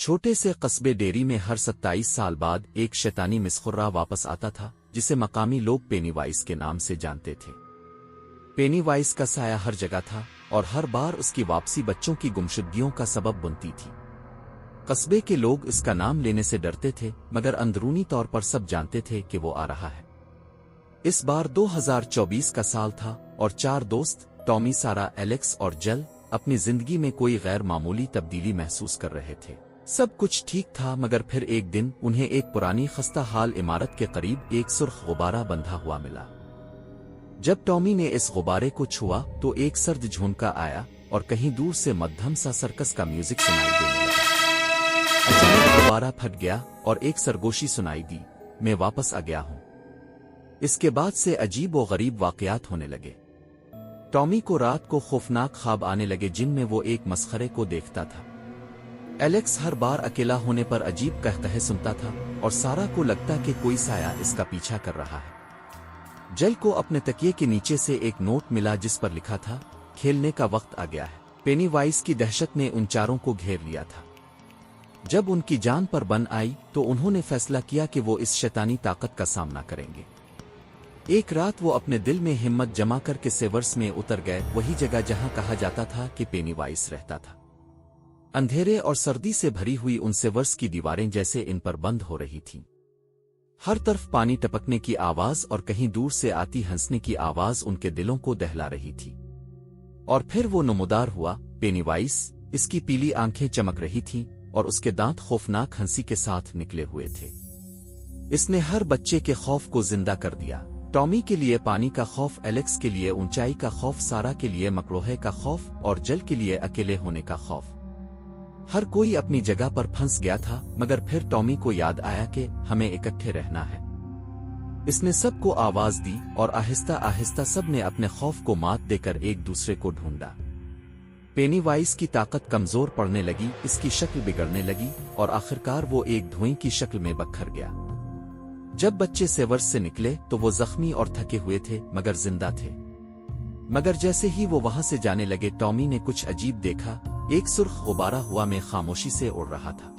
چھوٹے سے قصبے ڈیری میں ہر 27 سال بعد ایک شیطانی مسخرہ واپس آتا تھا جسے مقامی لوگ پینی وائس کے نام سے جانتے تھے۔ پینی وائس کا سایہ ہر جگہ تھا اور ہر بار اس کی واپسی بچوں کی گمشدگیوں کا سبب بنتی تھی۔ قصبے کے لوگ اس کا نام لینے سے ڈرتے تھے مگر اندرونی طور پر سب جانتے تھے کہ وہ آ رہا ہے۔ اس بار 2024 کا سال تھا اور 4 دوست ٹامی، سارا، ایلیکس اور جل اپنی زندگی میں کوئی غیر معمولی تبدیلی محسوس کر رہے تھے۔ سب کچھ ٹھیک تھا مگر پھر ایک دن انہیں ایک پرانی خستہ حال عمارت کے قریب ایک سرخ غبارہ بندھا ہوا ملا۔ جب ٹامی نے اس غبارے کو چھوا تو ایک سرد جھونکا آیا اور کہیں دور سے مدھم سا سرکس کا میوزک سنائی دینے لگا۔ اچانک غبارہ پھٹ گیا اور ایک سرگوشی سنائی دی، میں واپس آ گیا ہوں۔ اس کے بعد سے عجیب و غریب واقعات ہونے لگے۔ ٹامی کو رات کو خوفناک خواب آنے لگے جن میں وہ ایک مسخرے کو دیکھتا تھا۔ ایلیکس ہر بار اکیلا ہونے پر عجیب قہقہے سنتا تھا اور سارا کو لگتا کہ کوئی سایہ اس کا پیچھا کر رہا ہے۔ جل کو اپنے تکیے کے نیچے سے ایک نوٹ ملا جس پر لکھا تھا، کھیلنے کا وقت آ گیا ہے۔ پینی وائس کی دہشت نے ان چاروں کو گھیر لیا تھا۔ جب ان کی جان پر بن آئی تو انہوں نے فیصلہ کیا کہ وہ اس شیطانی طاقت کا سامنا کریں گے۔ ایک رات وہ اپنے دل میں ہمت جمع کر کے سیورس میں اتر گئے، وہی جگہ جہاں کہا جاتا تھا کہ پینی وائس رہتا تھا۔ اندھیرے اور سردی سے بھری ہوئی ان سیورس کی دیواریں جیسے ان پر بند ہو رہی تھیں۔ ہر طرف پانی ٹپکنے کی آواز اور کہیں دور سے آتی ہنسنے کی آواز ان کے دلوں کو دہلا رہی تھی۔ اور پھر وہ نمودار ہوا، پینی وائس۔ اس کی پیلی آنکھیں چمک رہی تھیں اور اس کے دانت خوفناک ہنسی کے ساتھ نکلے ہوئے تھے۔ اس نے ہر بچے کے خوف کو زندہ کر دیا۔ ٹامی کے لیے پانی کا خوف، ایلیکس کے لیے اونچائی کا خوف، سارا کے لیے مکروہے کا خوف اور جل کے لیے اکیلے ہونے کا خوف۔ ہر کوئی اپنی جگہ پر پھنس گیا تھا مگر پھر ٹامی کو یاد آیا کہ ہمیں اکٹھے رہنا ہے۔ اس نے سب کو آواز دی اور آہستہ آہستہ سب نے اپنے خوف کو مات دے کر ایک دوسرے کو ڈھونڈا۔ پینی وائس کی طاقت کمزور پڑنے لگی، اس کی شکل بگڑنے لگی اور آخرکار وہ ایک دھوئیں کی شکل میں بکھر گیا۔ جب بچے سیورس سے نکلے تو وہ زخمی اور تھکے ہوئے تھے مگر زندہ تھے۔ مگر جیسے ہی وہ وہاں سے جانے لگے ٹامی نے کچھ عجیب دیکھا، ایک سرخ غبارہ ہوا میں خاموشی سے اڑ رہا تھا۔